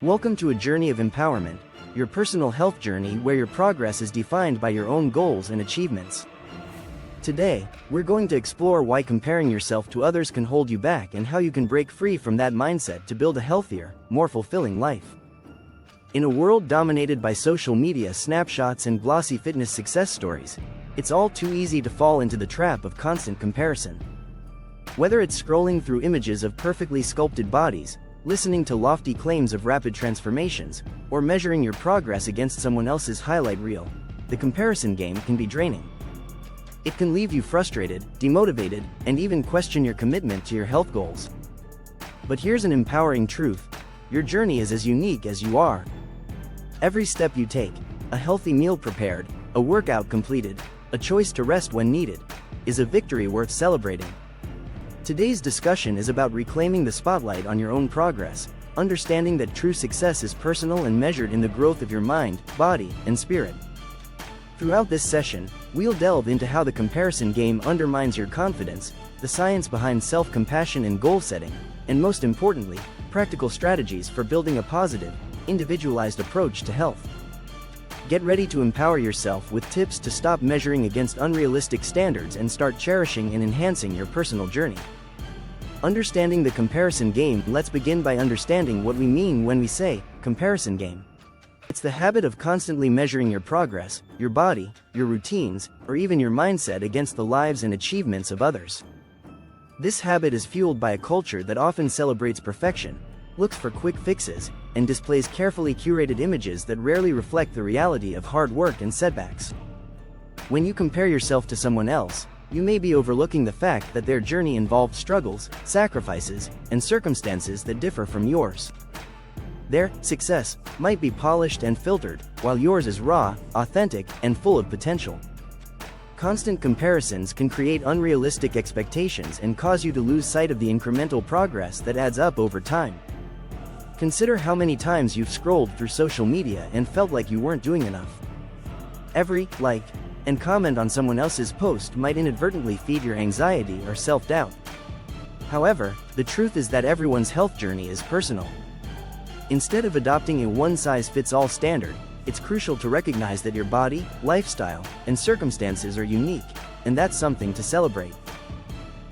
Welcome to a journey of empowerment, your personal health journey where your progress is defined by your own goals and achievements. Today, we're going to explore why comparing yourself to others can hold you back and how you can break free from that mindset to build a healthier, more fulfilling life. In a world dominated by social media snapshots and glossy fitness success stories, it's all too easy to fall into the trap of constant comparison. Whether it's scrolling through images of perfectly sculpted bodies, listening to lofty claims of rapid transformations, or measuring your progress against someone else's highlight reel, the comparison game can be draining. It can leave you frustrated, demotivated, and even question your commitment to your health goals. But here's an empowering truth: your journey is as unique as you are. Every step you take, a healthy meal prepared, a workout completed, a choice to rest when needed, is a victory worth celebrating. Today's discussion is about reclaiming the spotlight on your own progress, understanding that true success is personal and measured in the growth of your mind, body, and spirit. Throughout this session, we'll delve into how the comparison game undermines your confidence, the science behind self-compassion and goal setting, and most importantly, practical strategies for building a positive, individualized approach to health. Get ready to empower yourself with tips to stop measuring against unrealistic standards and start cherishing and enhancing your personal journey. Understanding the comparison game. Let's begin by understanding what we mean when we say comparison game. It's the habit of constantly measuring your progress, your body, your routines, or even your mindset against the lives and achievements of others. This habit is fueled by a culture that often celebrates perfection, looks for quick fixes, and displays carefully curated images that rarely reflect the reality of hard work and setbacks. When you compare yourself to someone else, you may be overlooking the fact that their journey involved struggles, sacrifices, and circumstances that differ from yours. Their success might be polished and filtered, while yours is raw, authentic, and full of potential. Constant comparisons can create unrealistic expectations and cause you to lose sight of the incremental progress that adds up over time. Consider how many times you've scrolled through social media and felt like you weren't doing enough. Every like and comment on someone else's post might inadvertently feed your anxiety or self-doubt. However, the truth is that everyone's health journey is personal. Instead of adopting a one-size-fits-all standard, it's crucial to recognize that your body, lifestyle, and circumstances are unique, and that's something to celebrate.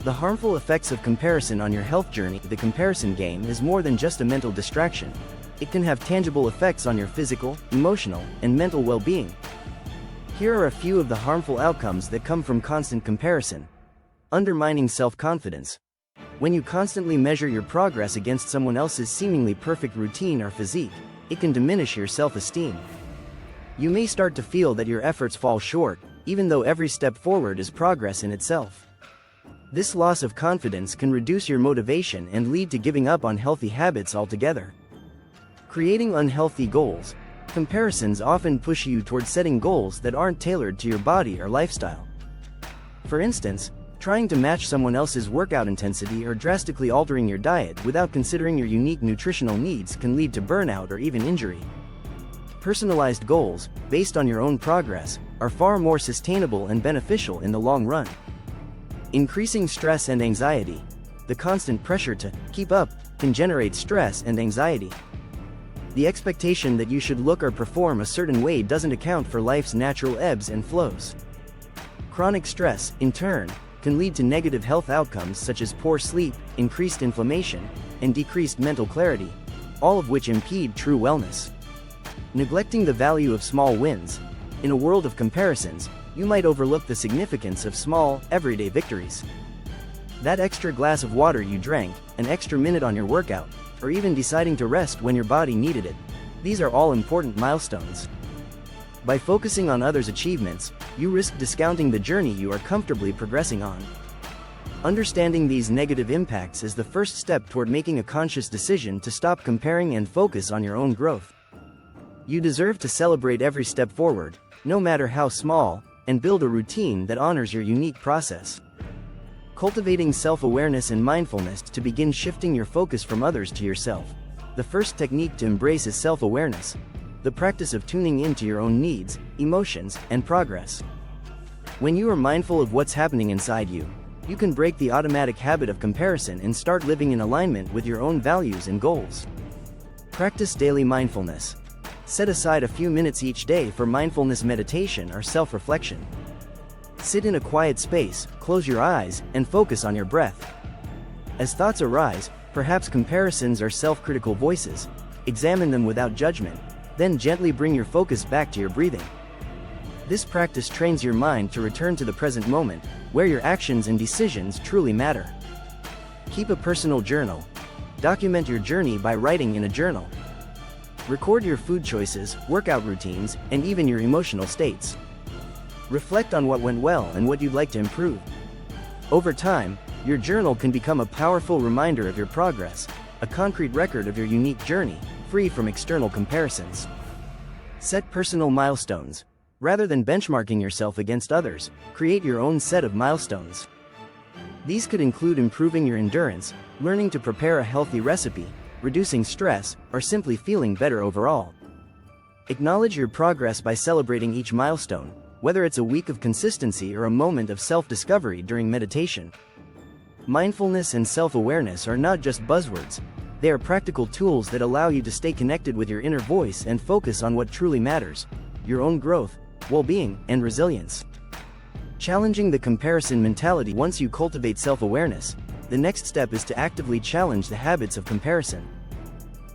The harmful effects of comparison on your health journey. The comparison game is more than just a mental distraction. It can have tangible effects on your physical, emotional, and mental well-being. Here are a few of the harmful outcomes that come from constant comparison. Undermining self-confidence. When you constantly measure your progress against someone else's seemingly perfect routine or physique, it can diminish your self-esteem. You may start to feel that your efforts fall short, even though every step forward is progress in itself. This loss of confidence can reduce your motivation and lead to giving up on healthy habits altogether. Creating unhealthy goals. Comparisons often push you towards setting goals that aren't tailored to your body or lifestyle. For instance, trying to match someone else's workout intensity or drastically altering your diet without considering your unique nutritional needs can lead to burnout or even injury. Personalized goals, based on your own progress, are far more sustainable and beneficial in the long run. Increasing stress and anxiety. The constant pressure to keep up can generate stress and anxiety. The expectation that you should look or perform a certain way doesn't account for life's natural ebbs and flows. Chronic stress, in turn, can lead to negative health outcomes such as poor sleep, increased inflammation, and decreased mental clarity, all of which impede true wellness. Neglecting the value of small wins. In a world of comparisons, you might overlook the significance of small, everyday victories. That extra glass of water you drank, an extra minute on your workout, or even deciding to rest when your body needed it. These are all important milestones. By focusing on others' achievements, you risk discounting the journey you are comfortably progressing on. Understanding these negative impacts is the first step toward making a conscious decision to stop comparing and focus on your own growth. You deserve to celebrate every step forward, no matter how small, and build a routine that honors your unique process. Cultivating self-awareness and mindfulness to begin shifting your focus from others to yourself. The first technique to embrace is self-awareness, the practice of tuning into your own needs, emotions, and progress. When you are mindful of what's happening inside you, you can break the automatic habit of comparison and start living in alignment with your own values and goals. Practice daily mindfulness. Set aside a few minutes each day for mindfulness meditation or self-reflection. Sit in a quiet space, close your eyes, and focus on your breath. As thoughts arise, perhaps comparisons or self-critical voices, examine them without judgment, then gently bring your focus back to your breathing. This practice trains your mind to return to the present moment, where your actions and decisions truly matter. Keep a personal journal. Document your journey by writing in a journal. Record your food choices, workout routines, and even your emotional states. Reflect on what went well and what you'd like to improve. Over time, your journal can become a powerful reminder of your progress, a concrete record of your unique journey, free from external comparisons. Set personal milestones. Rather than benchmarking yourself against others, create your own set of milestones. These could include improving your endurance, learning to prepare a healthy recipe, reducing stress, or simply feeling better overall. Acknowledge your progress by celebrating each milestone, whether it's a week of consistency or a moment of self-discovery during meditation. Mindfulness and self-awareness are not just buzzwords. They are practical tools that allow you to stay connected with your inner voice and focus on what truly matters: your own growth, well-being, and resilience. Challenging the comparison mentality. Once you cultivate self-awareness, the next step is to actively challenge the habits of comparison.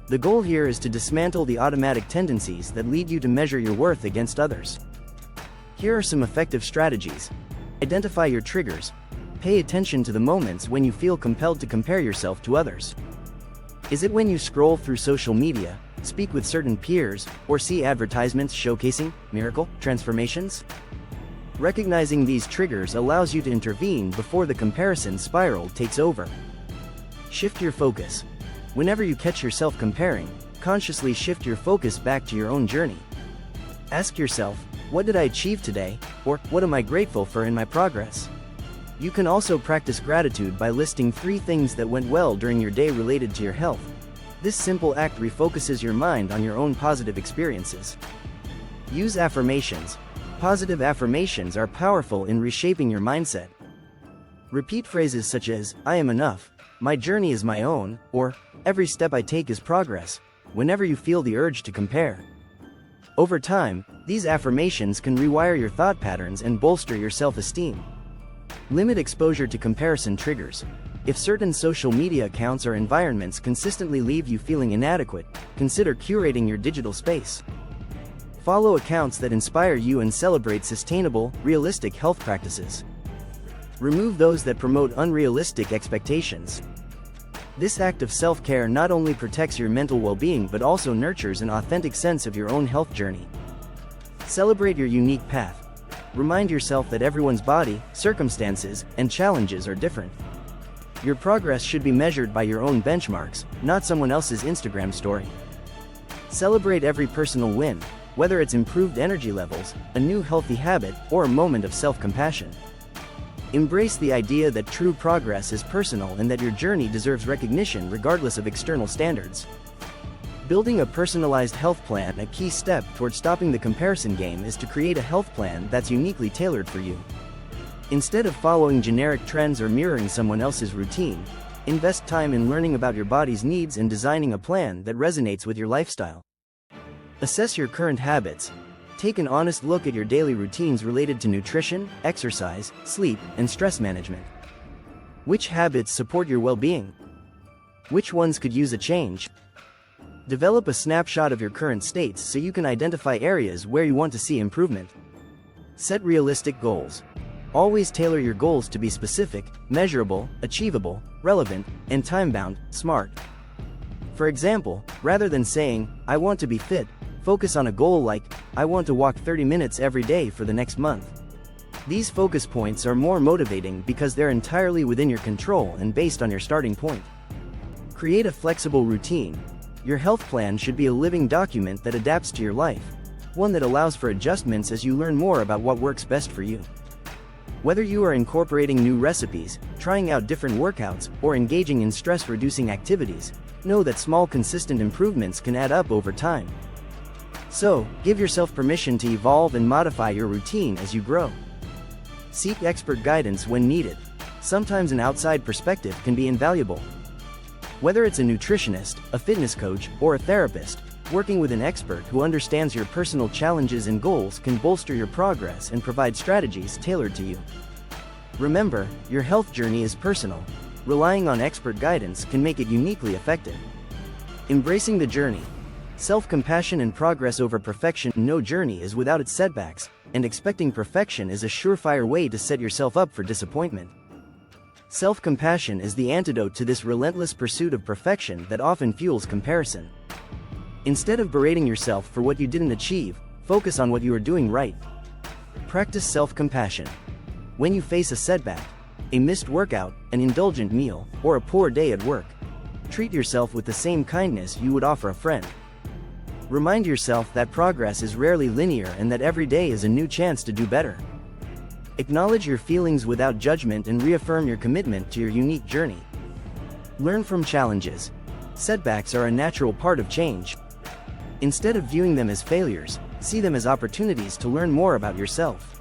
The goal here is to dismantle the automatic tendencies that lead you to measure your worth against others. Here are some effective strategies. Identify your triggers. Pay attention to the moments when you feel compelled to compare yourself to others. Is it when you scroll through social media, speak with certain peers, or see advertisements showcasing miracle transformations? Recognizing these triggers allows you to intervene before the comparison spiral takes over. Shift your focus. Whenever you catch yourself comparing, consciously shift your focus back to your own journey. Ask yourself, what did I achieve today, or what am I grateful for in my progress? You can also practice gratitude by listing 3 things that went well during your day related to your health. This simple act refocuses your mind on your own positive experiences. Use affirmations. Positive affirmations are powerful in reshaping your mindset. Repeat phrases such as, "I am enough," "My journey is my own," or "Every step I take is progress," whenever you feel the urge to compare. Over time, these affirmations can rewire your thought patterns and bolster your self-esteem. Limit exposure to comparison triggers. If certain social media accounts or environments consistently leave you feeling inadequate, consider curating your digital space. Follow accounts that inspire you and celebrate sustainable, realistic health practices. Remove those that promote unrealistic expectations. This act of self-care not only protects your mental well-being but also nurtures an authentic sense of your own health journey. Celebrate your unique path. Remind yourself that everyone's body, circumstances, and challenges are different. Your progress should be measured by your own benchmarks, not someone else's Instagram story. Celebrate every personal win, whether it's improved energy levels, a new healthy habit, or a moment of self-compassion. Embrace the idea that true progress is personal and that your journey deserves recognition regardless of external standards. Building a personalized health plan. A key step toward stopping the comparison game is to create a health plan that's uniquely tailored for you. Instead of following generic trends or mirroring someone else's routine, invest time in learning about your body's needs and designing a plan that resonates with your lifestyle. Assess your current habits. Take an honest look at your daily routines related to nutrition, exercise, sleep, and stress management. Which habits support your well-being? Which ones could use a change? Develop a snapshot of your current states so you can identify areas where you want to see improvement. Set realistic goals. Always tailor your goals to be specific, measurable, achievable, relevant, and time-bound. Smart. For example, rather than saying, "I want to be fit," focus on a goal like, "I want to walk 30 minutes every day for the next month." These focus points are more motivating because they're entirely within your control and based on your starting point. Create a flexible routine. Your health plan should be a living document that adapts to your life, one that allows for adjustments as you learn more about what works best for you. Whether you are incorporating new recipes, trying out different workouts, or engaging in stress-reducing activities, know that small consistent improvements can add up over time. So, give yourself permission to evolve and modify your routine as you grow. Seek expert guidance when needed. Sometimes an outside perspective can be invaluable. Whether it's a nutritionist, a fitness coach, or a therapist, working with an expert who understands your personal challenges and goals can bolster your progress and provide strategies tailored to you. Remember, your health journey is personal. Relying on expert guidance can make it uniquely effective. Embracing the journey. Self-compassion and progress over perfection. No journey is without its setbacks, and expecting perfection is a surefire way to set yourself up for disappointment. Self-compassion is the antidote to this relentless pursuit of perfection that often fuels comparison. Instead of berating yourself for what you didn't achieve, focus on what you are doing right. Practice self-compassion. When you face a setback, a missed workout, an indulgent meal, or a poor day at work, treat yourself with the same kindness you would offer a friend. Remind yourself that progress is rarely linear and that every day is a new chance to do better. Acknowledge your feelings without judgment and reaffirm your commitment to your unique journey. Learn from challenges. Setbacks are a natural part of change. Instead of viewing them as failures, see them as opportunities to learn more about yourself.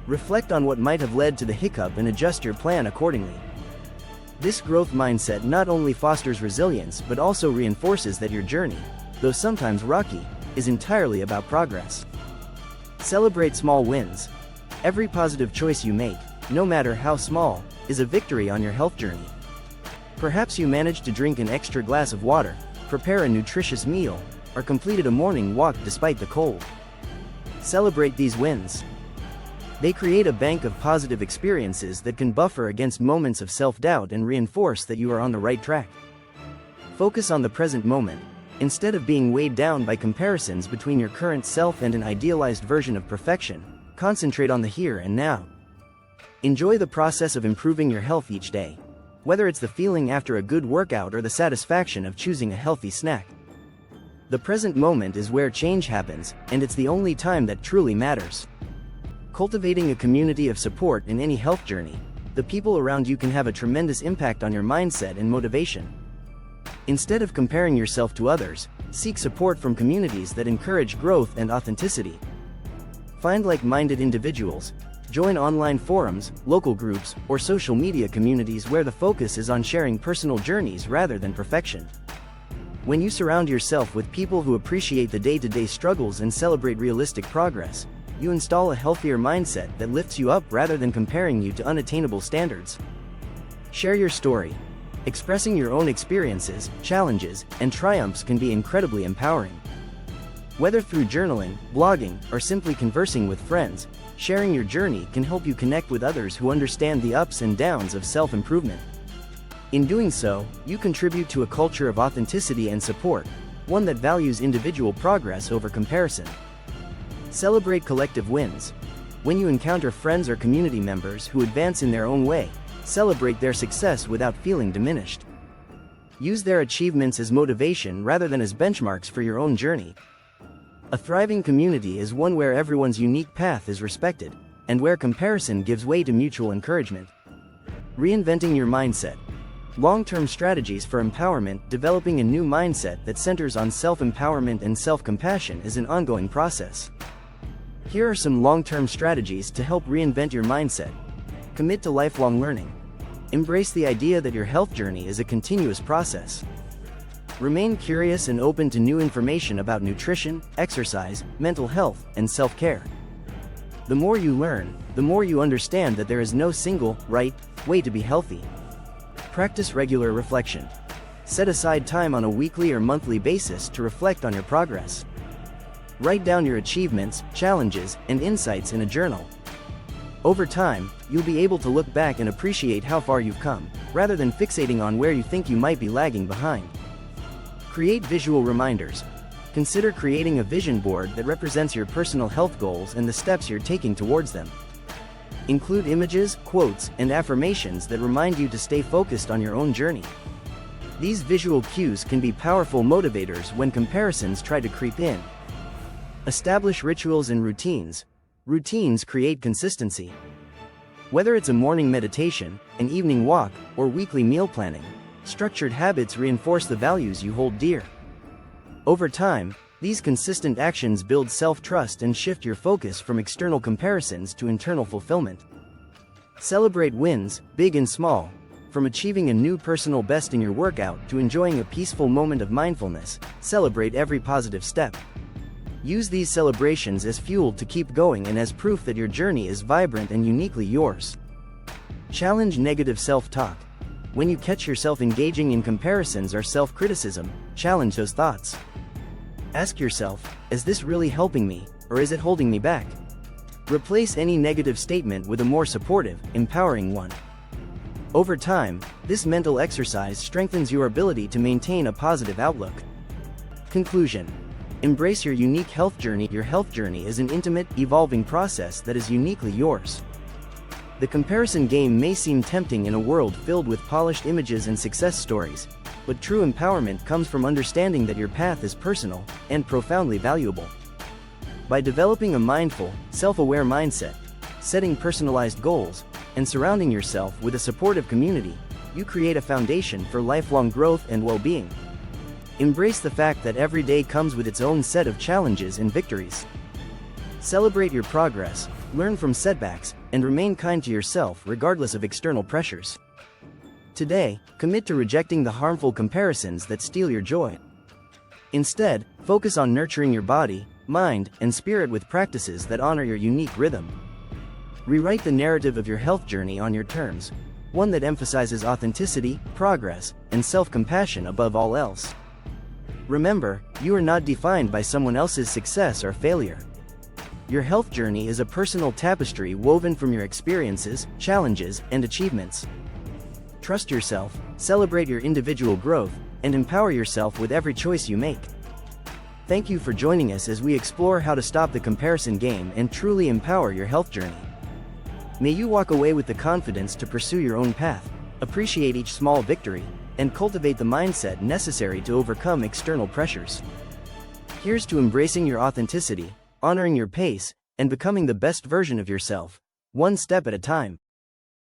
Reflect on what might have led to the hiccup and adjust your plan accordingly. This growth mindset not only fosters resilience but also reinforces that your journey, though sometimes rocky, is entirely about progress. Celebrate small wins. Every positive choice you make, no matter how small, is a victory on your health journey. Perhaps you managed to drink an extra glass of water, prepare a nutritious meal, or completed a morning walk despite the cold. Celebrate these wins. They create a bank of positive experiences that can buffer against moments of self-doubt and reinforce that you are on the right track. Focus on the present moment. Instead of being weighed down by comparisons between your current self and an idealized version of perfection, concentrate on the here and now. Enjoy the process of improving your health each day, whether it's the feeling after a good workout or the satisfaction of choosing a healthy snack. The present moment is where change happens, and it's the only time that truly matters. Cultivating a community of support in any health journey, the people around you can have a tremendous impact on your mindset and motivation. Instead of comparing yourself to others, seek support from communities that encourage growth and authenticity. Find like-minded individuals, join online forums, local groups, or social media communities where the focus is on sharing personal journeys rather than perfection. When you surround yourself with people who appreciate the day-to-day struggles and celebrate realistic progress, you install a healthier mindset that lifts you up rather than comparing you to unattainable standards. Share your story. Expressing your own experiences, challenges, and triumphs can be incredibly empowering. Whether through journaling, blogging, or simply conversing with friends, sharing your journey can help you connect with others who understand the ups and downs of self-improvement. In doing so, you contribute to a culture of authenticity and support, one that values individual progress over comparison. Celebrate collective wins. When you encounter friends or community members who advance in their own way, celebrate their success without feeling diminished. Use their achievements as motivation rather than as benchmarks for your own journey. A thriving community is one where everyone's unique path is respected, and where comparison gives way to mutual encouragement. Reinventing your mindset. Long-term strategies for empowerment. Developing a new mindset that centers on self-empowerment and self-compassion is an ongoing process. Here are some long-term strategies to help reinvent your mindset. Commit to lifelong learning. Embrace the idea that your health journey is a continuous process. Remain curious and open to new information about nutrition, exercise, mental health, and self-care. The more you learn, the more you understand that there is no single, right, way to be healthy. Practice regular reflection. Set aside time on a weekly or monthly basis to reflect on your progress. Write down your achievements, challenges, and insights in a journal. Over time, you'll be able to look back and appreciate how far you've come, rather than fixating on where you think you might be lagging behind. Create visual reminders. Consider creating a vision board that represents your personal health goals and the steps you're taking towards them. Include images, quotes, and affirmations that remind you to stay focused on your own journey. These visual cues can be powerful motivators when comparisons try to creep in. Establish rituals and routines. Routines create consistency. Whether it's a morning meditation, an evening walk, or weekly meal planning, structured habits reinforce the values you hold dear. Over time, these consistent actions build self-trust and shift your focus from external comparisons to internal fulfillment. Celebrate wins, big and small. From achieving a new personal best in your workout to enjoying a peaceful moment of mindfulness, celebrate every positive step. Use these celebrations as fuel to keep going and as proof that your journey is vibrant and uniquely yours. Challenge negative self-talk. When you catch yourself engaging in comparisons or self-criticism, challenge those thoughts. Ask yourself, is this really helping me, or is it holding me back? Replace any negative statement with a more supportive, empowering one. Over time, this mental exercise strengthens your ability to maintain a positive outlook. Conclusion. Embrace your unique health journey. Your health journey is an intimate, evolving process that is uniquely yours. The comparison game may seem tempting in a world filled with polished images and success stories, but true empowerment comes from understanding that your path is personal and profoundly valuable. By developing a mindful, self-aware mindset, setting personalized goals, and surrounding yourself with a supportive community, you create a foundation for lifelong growth and well-being. Embrace the fact that every day comes with its own set of challenges and victories. Celebrate your progress, learn from setbacks, and remain kind to yourself regardless of external pressures. Today, commit to rejecting the harmful comparisons that steal your joy. Instead, focus on nurturing your body, mind, and spirit with practices that honor your unique rhythm. Rewrite the narrative of your health journey on your terms, one that emphasizes authenticity, progress, and self-compassion above all else. Remember, you are not defined by someone else's success or failure. Your health journey is a personal tapestry woven from your experiences, challenges, and achievements. Trust yourself, celebrate your individual growth, and empower yourself with every choice you make. Thank you for joining us as we explore how to stop the comparison game and truly empower your health journey. May you walk away with the confidence to pursue your own path, appreciate each small victory, and cultivate the mindset necessary to overcome external pressures. Here's to embracing your authenticity, honoring your pace, and becoming the best version of yourself, one step at a time.